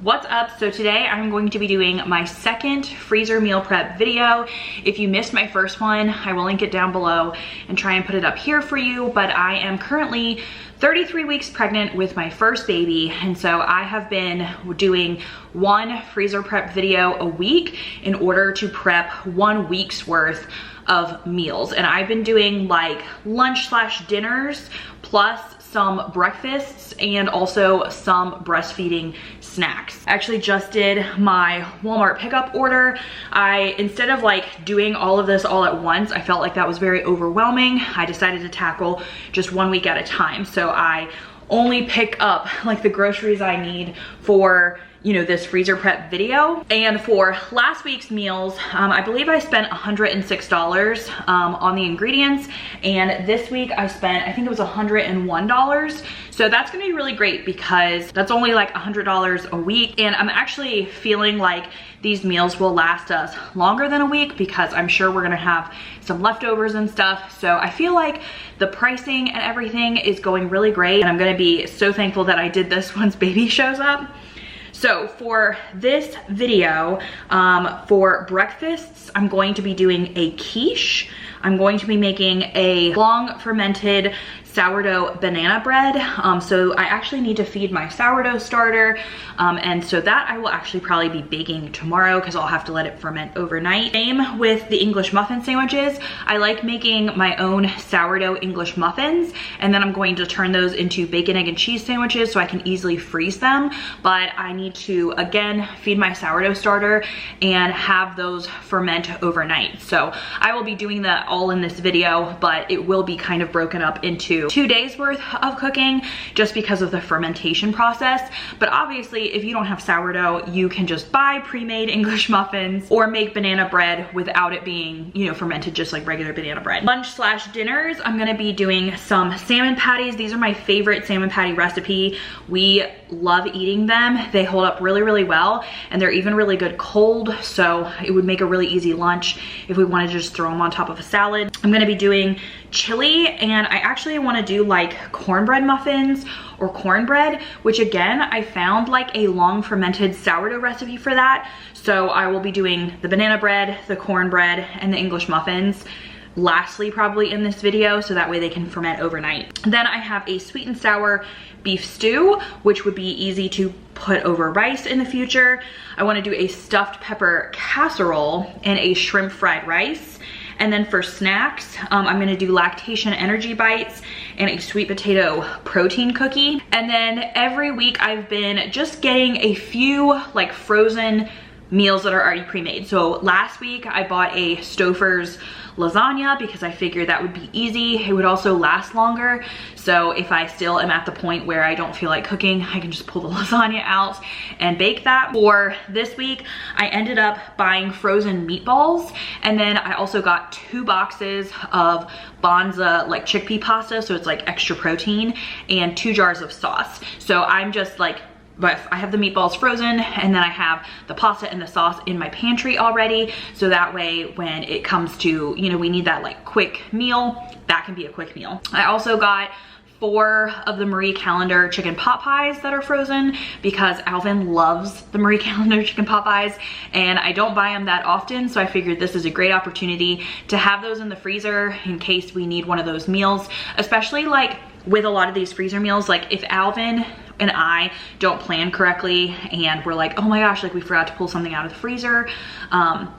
What's up? So today I'm going to be doing my second freezer meal prep video. If you missed my first one, I will link it down below and try and put it up here for you. But I am currently 33 weeks pregnant with my first baby. And so I have been doing one freezer prep video a week in order to prep 1 week's worth of meals. And I've been doing like lunch/dinners plus some breakfasts and also some breastfeeding snacks. I actually just did my Walmart pickup order. Instead of like doing all of this all at once, I felt like that was very overwhelming. I decided to tackle just 1 week at a time. So I only pick up like the groceries I need for, you know, this freezer prep video. And for last week's meals, I believe I spent $106 on the ingredients. And this week I spent, I think it was $101. So that's gonna be really great because that's only like $100 a week. And I'm actually feeling like these meals will last us longer than a week because I'm sure we're gonna have some leftovers and stuff. So I feel like the pricing and everything is going really great. And I'm gonna be so thankful that I did this once baby shows up. So for this video, for breakfasts, I'm going to be doing a quiche. I'm going to be making a long fermented sourdough banana bread. So I actually need to feed my sourdough starter. And so that I will actually probably be baking tomorrow because I'll have to let it ferment overnight. Same with the English muffin sandwiches. I like making my own sourdough English muffins, and then I'm going to turn those into bacon, egg, and cheese sandwiches so I can easily freeze them. But I need to, again, feed my sourdough starter and have those ferment overnight. So I will be doing that all in this video, but it will be kind of broken up into 2 days worth of cooking just because of the fermentation process. But obviously, if you don't have sourdough, you can just buy pre-made English muffins or make banana bread without it being, you know, fermented just like regular banana bread. Lunch/dinners, I'm gonna be doing some salmon patties. These are my favorite salmon patty recipe. We love eating them. They hold up really, really well, and they're even really good cold, so it would make a really easy lunch if we wanted to just throw them on top of a salad. I'm gonna be doing chili, and I actually wanna do like cornbread muffins or cornbread, which again, I found like a long fermented sourdough recipe for that. So I will be doing the banana bread, the cornbread, and the English muffins lastly probably in this video, so that way they can ferment overnight. Then I have a sweet and sour beef stew, which would be easy to put over rice in the future. I want to do a stuffed pepper casserole and a shrimp fried rice. And then for snacks, I'm gonna do lactation energy bites and a sweet potato protein cookie. And then every week I've been just getting a few like frozen meals that are already pre-made. So last week I bought a Stouffer's lasagna because I figured that would be easy. It would also last longer. So if I still am at the point where I don't feel like cooking, I can just pull the lasagna out and bake that. For this week, I ended up buying frozen meatballs. And then I also got 2 boxes of Banza like chickpea pasta. So it's like extra protein, and 2 jars of sauce. So I'm just like, but I have the meatballs frozen, and then I have the pasta and the sauce in my pantry already. So that way when it comes to, you know, we need that like quick meal, that can be a quick meal. I also got 4 of the Marie Callender chicken pot pies that are frozen because Alvin loves the Marie Callender chicken pot pies, and I don't buy them that often. So I figured this is a great opportunity to have those in the freezer in case we need one of those meals, especially like with a lot of these freezer meals. Like if Alvin and I don't plan correctly and we're like, oh my gosh, like we forgot to pull something out of the freezer,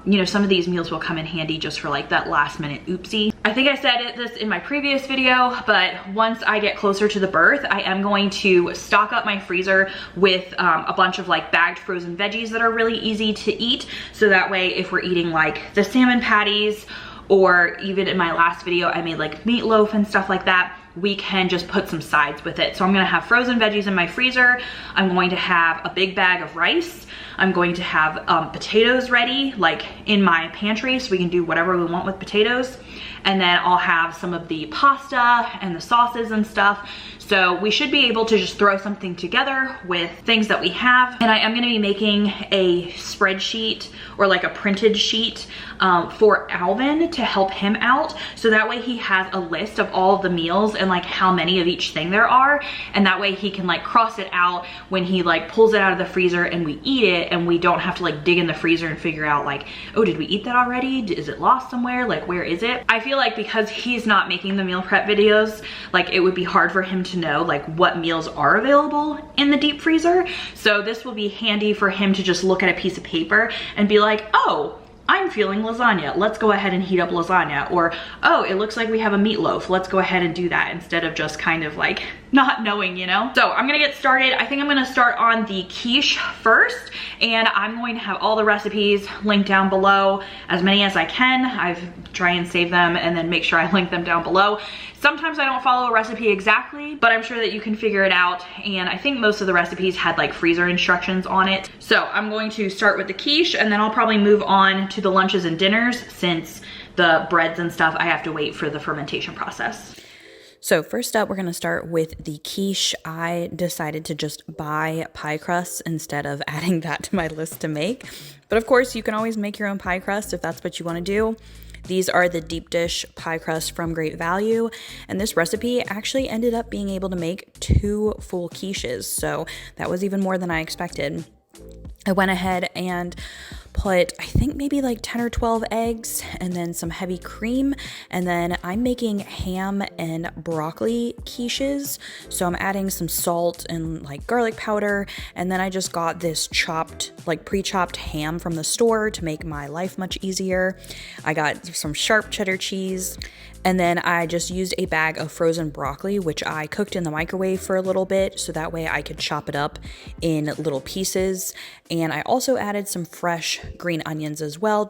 you know, some of these meals will come in handy just for like that last minute oopsie. I think I said this in my previous video, but once I get closer to the birth, I am going to stock up my freezer with a bunch of like bagged frozen veggies that are really easy to eat. So that way if we're eating like the salmon patties, or even in my last video, I made like meatloaf and stuff like that, we can just put some sides with it. So I'm gonna have frozen veggies in my freezer. I'm going to have a big bag of rice. I'm going to have potatoes ready, like in my pantry, so we can do whatever we want with potatoes. And then I'll have some of the pasta and the sauces and stuff. So we should be able to just throw something together with things that we have. And I am gonna be making a spreadsheet or like a printed sheet for Alvin to help him out. So that way he has a list of all of the meals and like how many of each thing there are. And that way he can like cross it out when he like pulls it out of the freezer and we eat it, and we don't have to like dig in the freezer and figure out like, oh, did we eat that already? Is it lost somewhere? Like, where is it? I feel like because he's not making the meal prep videos, like it would be hard for him to know like what meals are available in the deep freezer. So this will be handy for him to just look at a piece of paper and be like, oh, I'm feeling lasagna. Let's go ahead and heat up lasagna. Or, oh, it looks like we have a meatloaf. Let's go ahead and do that, instead of just kind of like not knowing, you know? So I'm gonna get started. I think I'm gonna start on the quiche first, and I'm going to have all the recipes linked down below, as many as I can. I try and save them and then make sure I link them down below. Sometimes I don't follow a recipe exactly, but I'm sure that you can figure it out. And I think most of the recipes had like freezer instructions on it. So I'm going to start with the quiche, and then I'll probably move on to the lunches and dinners, since the breads and stuff, I have to wait for the fermentation process. So first up, we're gonna start with the quiche. I decided to just buy pie crusts instead of adding that to my list to make. But of course, you can always make your own pie crust if that's what you wanna do. These are the deep dish pie crust from Great Value, and this recipe actually ended up being able to make 2 full quiches, so that was even more than I expected. I went ahead and put, I think maybe like 10 or 12 eggs, and then some heavy cream, and then I'm making ham and broccoli quiches, so I'm adding some salt and like garlic powder, and then I just got this chopped, like pre-chopped ham from the store to make my life much easier. I got some sharp cheddar cheese, and then I just used a bag of frozen broccoli, which I cooked in the microwave for a little bit, so that way I could chop it up in little pieces. And I also added some fresh green onions as well.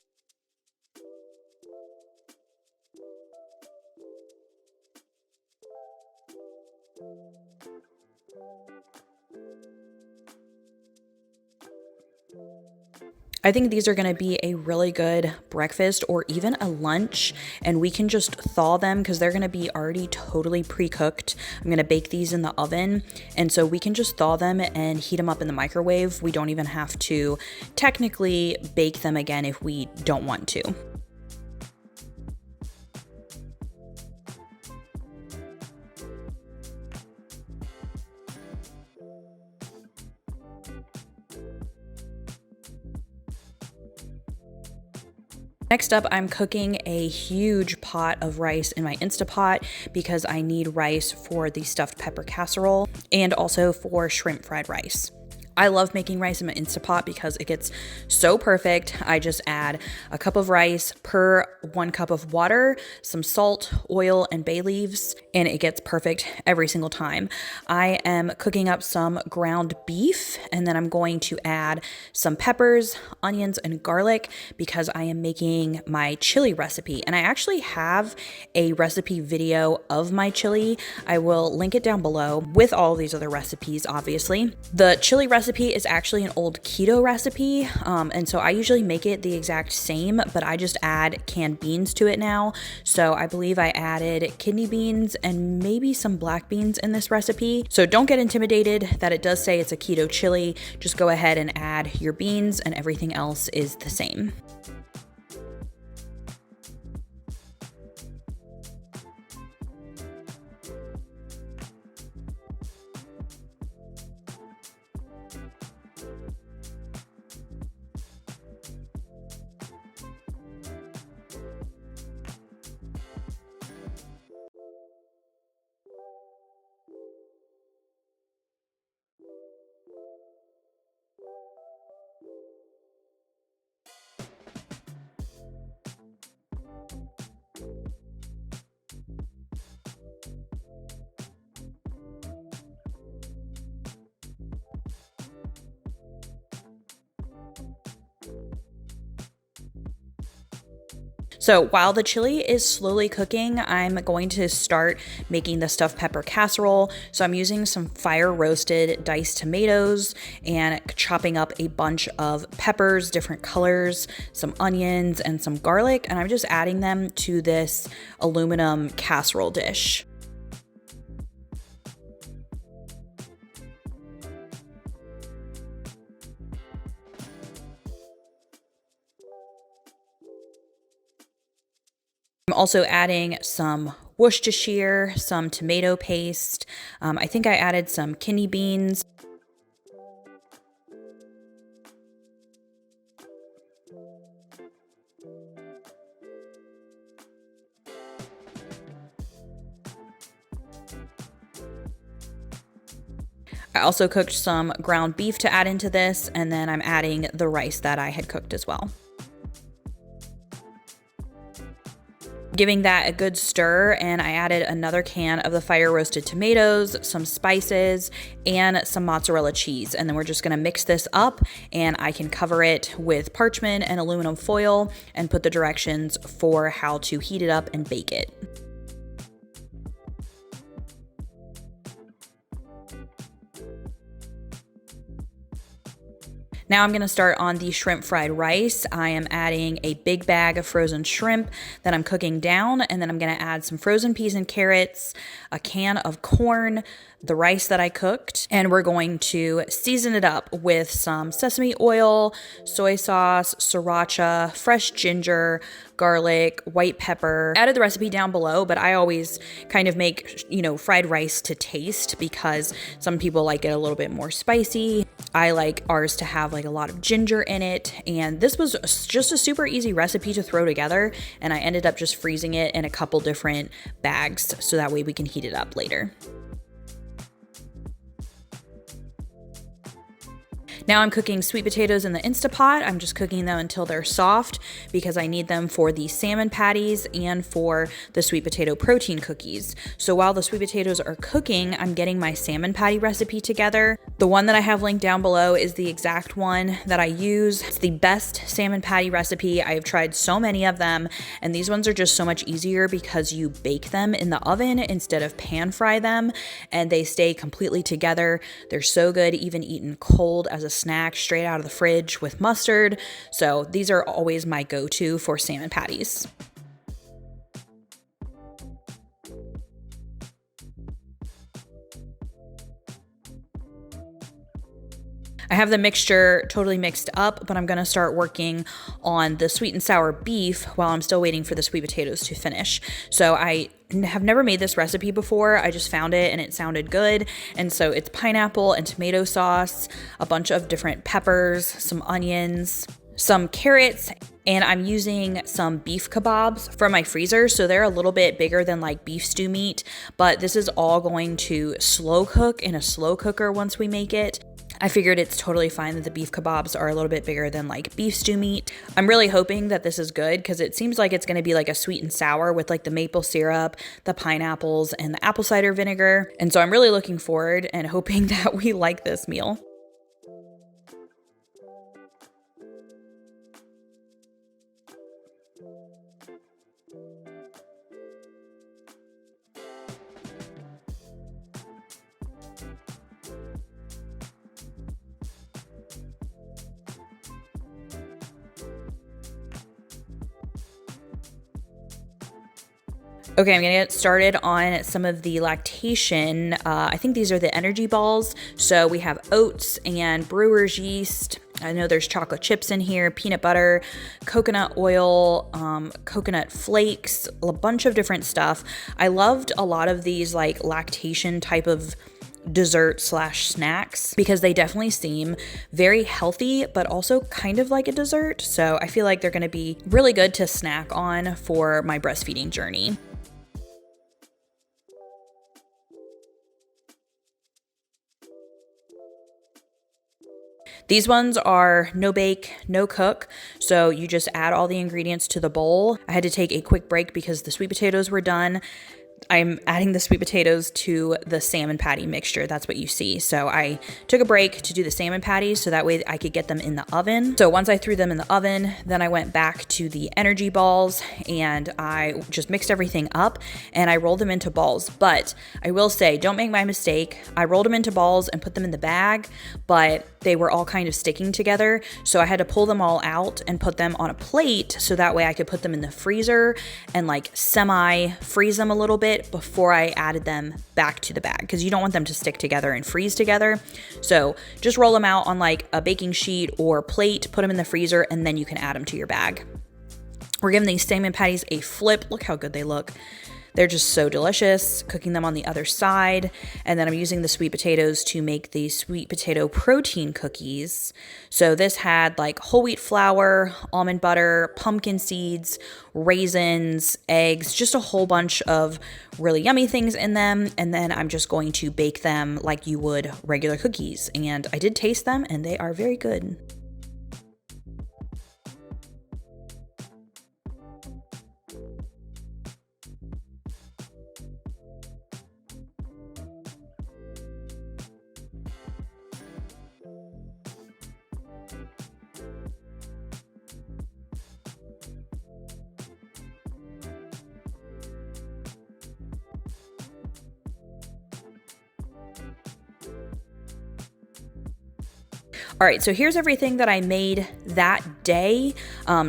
I think these are going to be a really good breakfast or even a lunch, and we can just thaw them because they're going to be already totally pre-cooked. I'm going to bake these in the oven, and so we can just thaw them and heat them up in the microwave. We don't even have to technically bake them again if we don't want to. Next up, I'm cooking a huge pot of rice in my Instapot because I need rice for the stuffed pepper casserole and also for shrimp fried rice. I love making rice in my Instapot because it gets so perfect. I just add a cup of rice per 1 cup of water, some salt, oil, and bay leaves, and it gets perfect every single time. I am cooking up some ground beef, and then I'm going to add some peppers, onions, and garlic because I am making my chili recipe. And I actually have a recipe video of my chili. I will link it down below with all of these other recipes, obviously. The chili recipe is actually an old keto recipe, and so I usually make it the exact same, but I just add canned beans to it now. So I believe I added kidney beans and maybe some black beans in this recipe. So don't get intimidated that it does say it's a keto chili. Just go ahead and add your beans, and everything else is the same. So while the chili is slowly cooking, I'm going to start making the stuffed pepper casserole. So I'm using some fire roasted diced tomatoes and chopping up a bunch of peppers, different colors, some onions, and some garlic. And I'm just adding them to this aluminum casserole dish. I'm also adding some Worcestershire, some tomato paste. I think I added some kidney beans. I also cooked some ground beef to add into this, and then I'm adding the rice that I had cooked as well. Giving that a good stir, and I added another can of the fire roasted tomatoes, some spices, and some mozzarella cheese. And then we're just gonna mix this up, and I can cover it with parchment and aluminum foil and put the directions for how to heat it up and bake it. Now I'm gonna start on the shrimp fried rice. I am adding a big bag of frozen shrimp that I'm cooking down, and then I'm gonna add some frozen peas and carrots, a can of corn, the rice that I cooked, and we're going to season it up with some sesame oil, soy sauce, sriracha, fresh ginger, garlic, white pepper. I added the recipe down below, but I always kind of make, fried rice to taste because some people like it a little bit more spicy. I like ours to have like a lot of ginger in it, and this was just a super easy recipe to throw together, and I ended up just freezing it in a couple different bags so that way we can heat it up later. Now I'm cooking sweet potatoes in the Instapot. I'm just cooking them until they're soft because I need them for the salmon patties and for the sweet potato protein cookies. So while the sweet potatoes are cooking, I'm getting my salmon patty recipe together. The one that I have linked down below is the exact one that I use. It's the best salmon patty recipe. I have tried so many of them, and these ones are just so much easier because you bake them in the oven instead of pan fry them, and they stay completely together. They're so good, even eaten cold as a snack straight out of the fridge with mustard. So these are always my go-to for salmon patties. I have the mixture totally mixed up, but I'm gonna start working on the sweet and sour beef while I'm still waiting for the sweet potatoes to finish. So I have never made this recipe before. I just found it and it sounded good. And so it's pineapple and tomato sauce, a bunch of different peppers, some onions, some carrots, and I'm using some beef kebabs from my freezer. So they're a little bit bigger than like beef stew meat, but this is all going to slow cook in a slow cooker once we make it. I figured it's totally fine that the beef kebabs are a little bit bigger than like beef stew meat. I'm really hoping that this is good because it seems like it's going to be like a sweet and sour with like the maple syrup, the pineapples, and the apple cider vinegar. And so I'm really looking forward and hoping that we like this meal. Okay, I'm gonna get started on some of the lactation. I think these are the energy balls. So we have oats and brewer's yeast. I know there's chocolate chips in here, peanut butter, coconut oil, coconut flakes, a bunch of different stuff. I loved a lot of these like lactation type of dessert / snacks because they definitely seem very healthy, but also kind of like a dessert. So I feel like they're gonna be really good to snack on for my breastfeeding journey. These ones are no bake, no cook, so you just add all the ingredients to the bowl. I had to take a quick break because the sweet potatoes were done. I'm adding the sweet potatoes to the salmon patty mixture. That's what you see. So I took a break to do the salmon patties so that way I could get them in the oven. So once I threw them in the oven, then I went back to the energy balls and I just mixed everything up and I rolled them into balls. But I will say, don't make my mistake. I rolled them into balls and put them in the bag, but they were all kind of sticking together. So I had to pull them all out and put them on a plate so that way I could put them in the freezer and like semi-freeze them a little bit before I added them back to the bag because you don't want them to stick together and freeze together. So just roll them out on like a baking sheet or plate, put them in the freezer, and then you can add them to your bag. We're giving these salmon patties a flip. Look how good they look. They're just so delicious. Cooking them on the other side. And then I'm using the sweet potatoes to make the sweet potato protein cookies. So this had like whole wheat flour, almond butter, pumpkin seeds, raisins, eggs, just a whole bunch of really yummy things in them. And then I'm just going to bake them like you would regular cookies. And I did taste them and they are very good. All right, so here's everything that I made that day.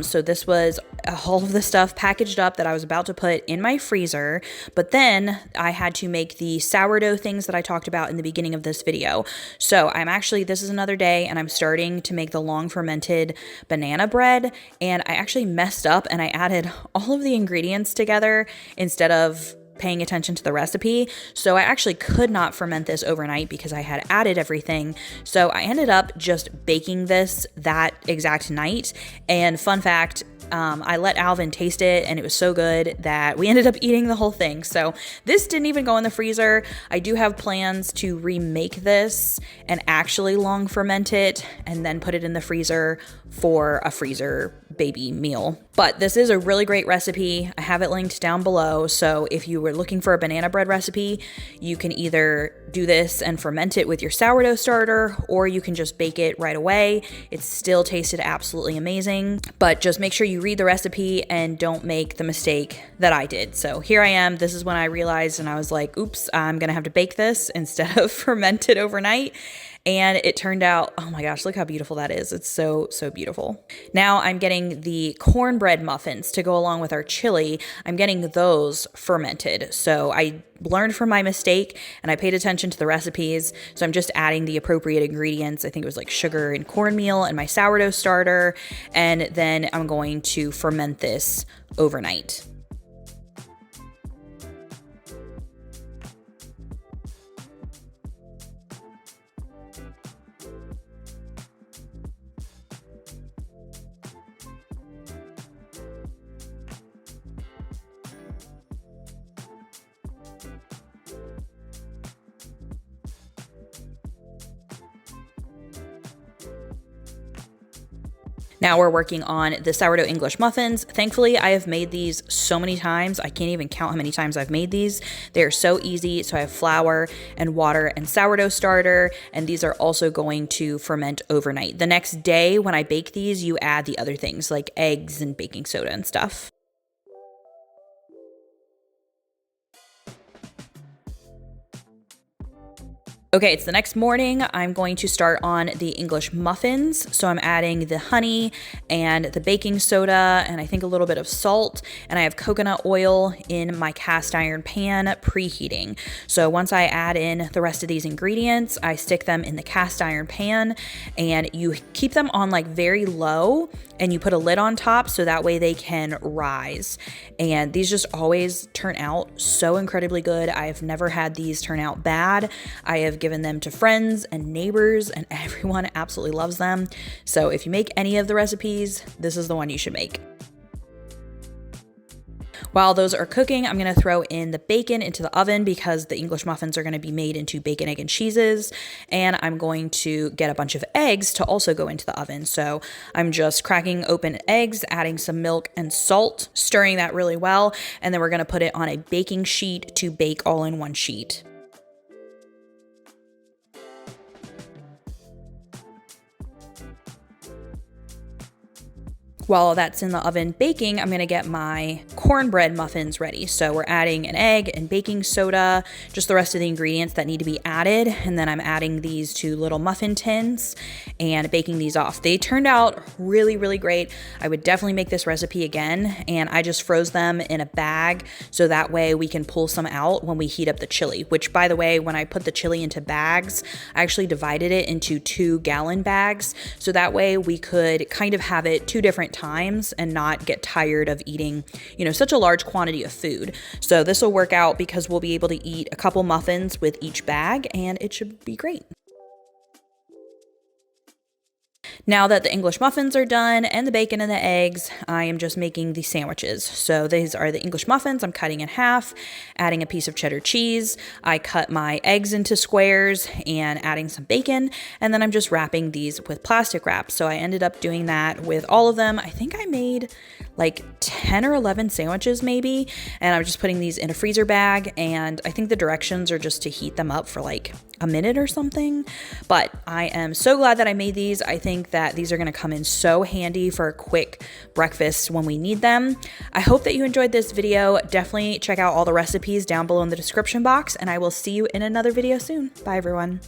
So this was all of the stuff packaged up that I was about to put in my freezer, but then I had to make the sourdough things that I talked about in the beginning of this video. So this is another day, and I'm starting to make the long fermented banana bread, and I actually messed up and I added all of the ingredients together instead of paying attention to the recipe. So I actually could not ferment this overnight because I had added everything. So I ended up just baking this that exact night. And fun fact, I let Alvin taste it and it was so good that we ended up eating the whole thing. So this didn't even go in the freezer. I do have plans to remake this and actually long ferment it and then put it in the freezer for a freezer baby meal. But this is a really great recipe. I have it linked down below. So if you were looking for a banana bread recipe, you can either do this and ferment it with your sourdough starter, or you can just bake it right away. It still tasted absolutely amazing, but just make sure you read the recipe and don't make the mistake that I did. So here I am. This is when I realized, and I was like, oops, I'm gonna have to bake this instead of ferment it overnight. And it turned out, oh my gosh, look how beautiful that is. It's so, so beautiful. Now I'm getting the cornbread muffins to go along with our chili. I'm getting those fermented. So I learned from my mistake and I paid attention to the recipes. So I'm just adding the appropriate ingredients. I think it was like sugar and cornmeal and my sourdough starter. And then I'm going to ferment this overnight. Now we're working on the sourdough English muffins. Thankfully, I have made these so many times. I can't even count how many times I've made these. They are so easy. So I have flour and water and sourdough starter, and these are also going to ferment overnight. The next day when I bake these, you add the other things like eggs and baking soda and stuff. Okay, it's the next morning. I'm going to start on the English muffins. So I'm adding the honey and the baking soda and I think a little bit of salt. And I have coconut oil in my cast iron pan preheating. So once I add in the rest of these ingredients, I stick them in the cast iron pan and you keep them on like very low and you put a lid on top so that way they can rise. And these just always turn out so incredibly good. I've never had these turn out bad. I have given them to friends and neighbors and everyone absolutely loves them. So if you make any of the recipes, this is the one you should make. While those are cooking, I'm going to throw in the bacon into the oven because the English muffins are going to be made into bacon, egg, and cheeses. And I'm going to get a bunch of eggs to also go into the oven. So I'm just cracking open eggs, adding some milk and salt, stirring that really well. And then we're going to put it on a baking sheet to bake all in one sheet. While that's in the oven baking, I'm gonna get my cornbread muffins ready. So we're adding an egg and baking soda, just the rest of the ingredients that need to be added. And then I'm adding these to little muffin tins and baking these off. They turned out really, really great. I would definitely make this recipe again. And I just froze them in a bag so that way we can pull some out when we heat up the chili, which by the way, when I put the chili into bags, I actually divided it into 2-gallon bags. So that way we could kind of have it 2 different different times and not get tired of eating, you know, such a large quantity of food. So this will work out because we'll be able to eat a couple muffins with each bag, and it should be great. Now that the English muffins are done and the bacon and the eggs, I am just making the sandwiches. So these are the English muffins. I'm cutting in half, adding a piece of cheddar cheese. I cut my eggs into squares and adding some bacon, and then I'm just wrapping these with plastic wrap. So I ended up doing that with all of them. I think I made like 10 or 11 sandwiches maybe, and I'm just putting these in a freezer bag, and I think the directions are just to heat them up for like a minute or something. But I am so glad that I made these. I think that these are going to come in so handy for a quick breakfast when we need them. I hope that you enjoyed this video. Definitely check out all the recipes down below in the description box, and I will see you in another video soon. Bye everyone.